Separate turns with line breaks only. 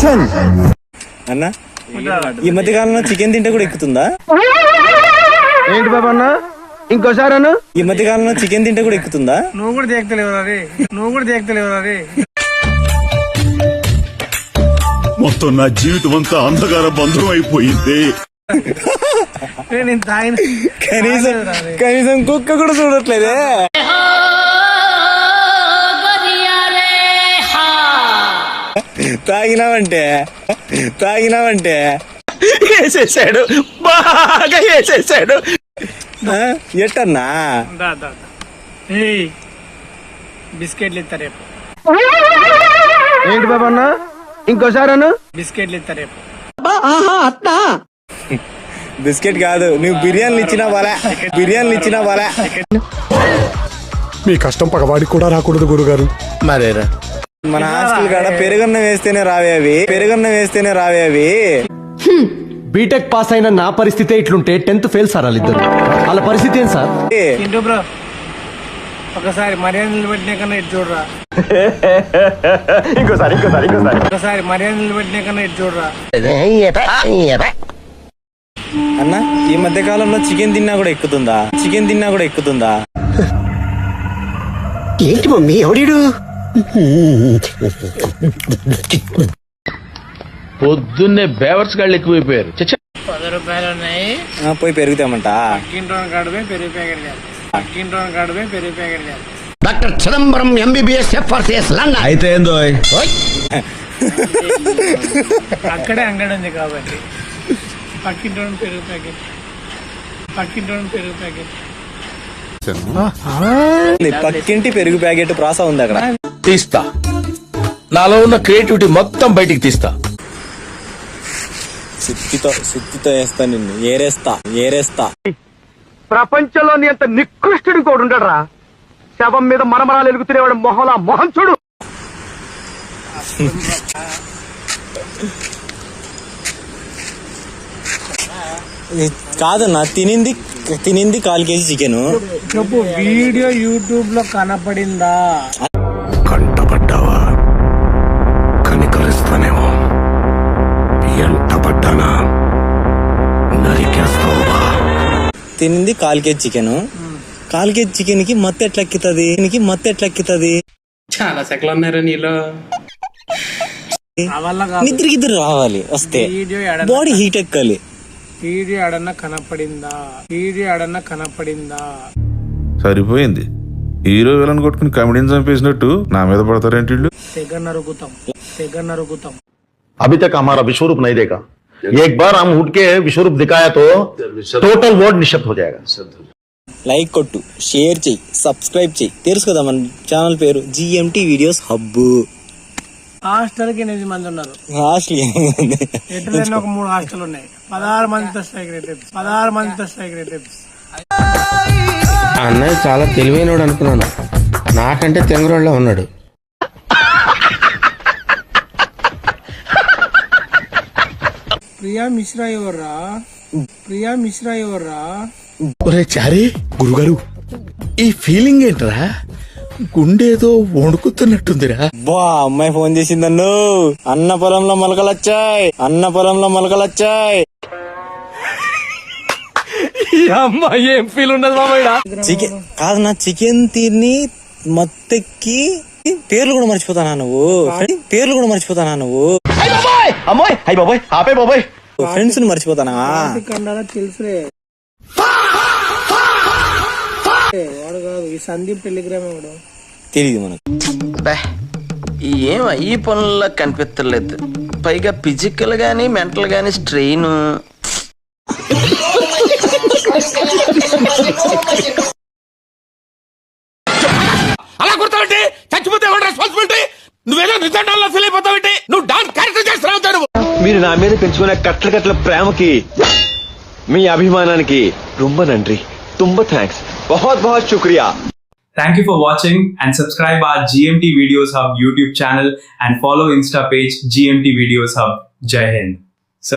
Action అన్న ఈ మధ్య కాలంలో చికెన్ తింటే కూడా ఎక్కుతుందా?
ఏంటి బాబా అన్న ఇంకోసారి అన్న
ఈ మధ్య కాలంలో చికెన్ తింటే కూడా ఎక్కుతుందా?
నువ్వు కూడా దేక్తలేవు రే
మొత్తం నా జీవితం అంతా అంధకార బంధం అయిపోయింది.
నేను తాగిన
కనీసం కుక్క కూడా చూడట్లేదే. తాగినావంటే
వేసేసాడు, బాగా వేసేసాడు.
ఎట్టన్నా
బిస్కెట్లు ఇస్తా రేపు. ఏంటి బాబా అన్న ఇంకోసారి అన్న బిస్కెట్లు ఇస్తా రేపు.
బిస్కెట్ కాదు, నువ్వు బిర్యానీలు ఇచ్చినా బాలే.
మీ కష్టం పగవాడికి కూడా రాకూడదు గురుగారు.
మరేరా మన హాస్టల్ కాడ పెరుగన్నం వేస్తేనే రావే అవి.
బీటెక్ పాస్ అయిన నా పరిస్థితి ఇట్లుంటే 10th ఫెయిల్ సార్ వాళ్ళిద్దరు. వాళ్ళ పరిస్థితి ఏం సార్?
ఇంటూ బ్రో ఒకసారి మర్యాద నిలబెట్టిన కన్నా ఇటు చూడరా.
ఇంకోసారి
ఒకసారి మర్యాద నిలబెట్టిన కన్నా ఇటు చూడరా.
అన్న ఈ మధ్య కాలంలో చికెన్ తిన్నా కూడా ఎక్కుతుందా?
ఏంటి మమ్మీ ఎవడీడు?
పొద్దున్నే బేవర్స్ గాళ్ళు ఎక్కువైపోయారు.
10 రూపాయలు ఉన్నాయి,
పోయి పెరుగుతామంట.
పక్కింటోని కాడుపై పెరుగు ప్యాకెట్ చేయాలి.
Doctor Chidambaram MBBS FRCS London.
అయితే ఏందో
అక్కడే అంగడి ఉంది కాబట్టి పక్కింటోని పెరుగు ప్యాకెట్.
పక్కింటి పెరుగు ప్యాకెట్ ప్రాస ఉంది అక్కడ.
తీస్తా, నాలో ఉన్న క్రియేటివిటీ మొత్తం బయటికి తీస్తా.
సుత్తితో వేస్తా నిన్ను, ఏరేస్తా.
ప్రపంచంలోని అంత నికృష్టుడు కూడా ఉండడరా. శవం మీద మరమరాలు ఎలుగుతునేవాడు మొహం చూడు.
కాదన్నా తినింది 1/4 కేజీ చికెన్.
చెప్పు, వీడియో యూట్యూబ్ లో కనపడిందా?
కంటపడ్డావా? కనికరిస్తానేమో. ఎంటపడ్డానా నరికేస్తావా?
తినింది 1/4 కేజీ చికెన్. 1/4 కేజీ చికెన్ కి మత్తు ఎట్లా ఎక్కుతుంది?
చాలా సెకలు ఉన్నారా నీలో?
నిద్ర రావాలి, వస్తే బాడీ హీట్ ఎక్కాలి.
వీడియో ఆడన్నా కనపడిందా?
సరిపోయింది. హీరో విలన్ కొట్టుకుని కమెడీని చంపేసినట్టు నా మీద పడతారేంటి?
తెగ నరుగుతాం.
अभी तक हमारा विश्वरूप नहीं देखा. एक बार हम उठ के विश्वरूप दिखाया तो टोटल वर्ल्ड निशब्द हो जाएगा.
లైక్ కొట్టు, షేర్ చెయ్యి, సబ్స్క్రైబ్ చెయ్యి. తెలుసు కదా మన ఛానల్ పేరు GMT వీడియోస్ హబ్.
హాస్టల్ కి 8 మంది ఉన్నారు.
హాస్టల్
ఎట్లైనా ఒక 3 హాస్టల్ ఉన్నాయి. 16 మందితో స్ట్రైక్ రేట్.
అన్నయ్య చాలా తెలివైనడు అనుకున్నాను, నాకంటే తెంగరోళ్ళ ఉన్నాడు.
ప్రియా మిశ్రా ఎవర్రా?
ఒరే చారీ గురుగారు, ఈ ఫీలింగ్ ఏంట్రా? గుండేదో వణుకుతున్నట్టుందిరా.
బా అమ్మాయి ఫోన్ చేసిందన్ను. అన్న పొలంలో మొలకలొచ్చాయి.
అమ్మాయి ఏం ఫీల్ ఉండదు బాబా.
చికెన్ కాదు నా చికెన్ తిని మత్తెక్కి పేర్లు కూడా మర్చిపోతానా నువ్వు?
అమ్మాయి అయ్యి బాబాయ్ ఆపే బాబాయ్.
ఫ్రెండ్స్ ని మర్చిపోతానా?
తెలుసులే, వాడు కాదు ఈ సందీప్ టెలిగ్రామ్ వాడు.
తెలియదు మనకు.
ఏం ఈ పనుల్లో కనిపించలేదు. పైగా ఫిజికల్ గానీ మెంటల్ గానీ స్ట్రెయిన్.
అలా గుర్తావంటే చచ్చిపోతే ఎవరు రెస్పాన్సిబిలిటీ? నువ్వేదో నిజంగా ఫీల్ అయిపోతావంటే నువ్వు డాన్స్ క్యారెక్టర్ చేస్తున్నావు.
మీరు నా మీద పెంచుకునే కట్ల ప్రేమకి, మీ అభిమానానికి రొంబ నండ్రి. తుంబ థ్యాంక్స్. बहुत शुक्रिया.
Thank you for watching and subscribe our GMT Videos Hub YouTube channel and follow Insta page GMT Videos Hub. Jai Hind.